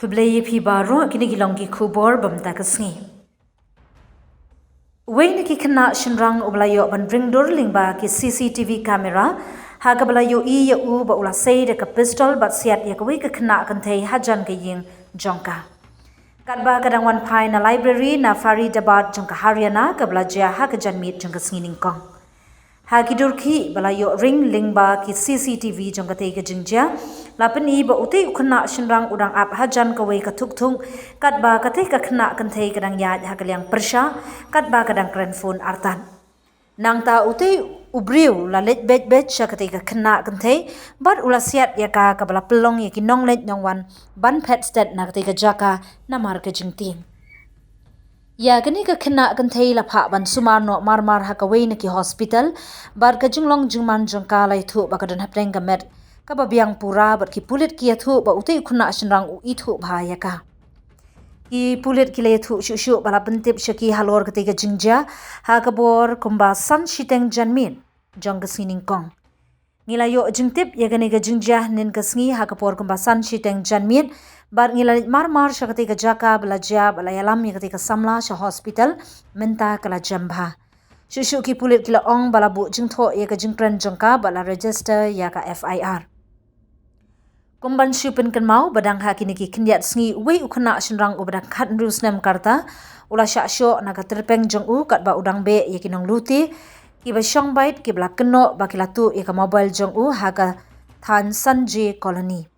Kublai pi baro kini gilonggi kubor bamta kasngi. Wayne ki Khynnah shinrang ublayo ban ringdur lingba ki CCTV camera haga balayo I ya u ba ula say de ka pistol bat Siat ya kawi ka Khynnah Kynthei hajan ka ying jongka. Katba kadang wan pai na library na Faridabad jongka Haryana ka belajar ha ka janmit jongka sngin kong. Ha ki durki balayo ring lingba ki CCTV jongka tei ka jingja lapen I ba uti Khynnah shinrang udang ap hajan ka wei ka tuk katba ka tei ka Khynnah Kynthei kadang ya ha ka liang persha katba kadang kren phone artan. Nang ta uti ubriu la let bet sha ka tei ka Khynnah Kynthei bat ula Siat ya ka bala pelong ya ki nong let nong wan ban pet stat na ka tei ka jaka na mar ka jingting. Ya kini ka Khynnah Kynthei la pha ban sumar no mar ha ka wei na ki hospital bar ka jinglong jingman jongka lai thu ba ka dan hapeng ka met ka ba biang pura bat ki pulit ki thu ba uti Khynnah shinrang u I thu bha ya ka. Ki pulit ki le thu shu bala pentip shaki halor ka tei ka jingja ha ka bor kumba san shiteng janmin jong ka sining kong. Ngila yo jingtip ya gani ka jingja nin ka sngi ha ka por kumba san shiteng janmin bar ngila mar sha ka tei ka jaka belaja bala yalam ya ka tei ka Samla sha hospital minta kala jambha. Shu ki pulit ki la ong bala bu jingtho ya ka jingkran jongka bala register ya ka FIR. Kumban shupin kan mau badang ha kini ki Khynnah sngi wei u Khynnah shinrang u badang khat nru Snem karta ula sha sho na ka terpeng jong u kat ba udang be ya kinong luti ki ba shong bait ki bla kno ba ki latu ya ka mobile jong u ha ka than sanje colony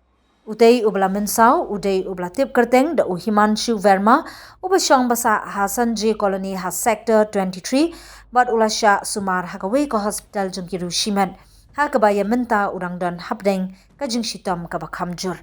utei u bla mensau udei u bla tip kerteng da u Himanshu Verma u ba shong basa ha sanje colony ha sector 23 bat ula sha sumar ha ka wei ko hospital jong ki ru shiman ha ka ba ya menta udang don hapdeng ka jing shitom ka ba khamjur.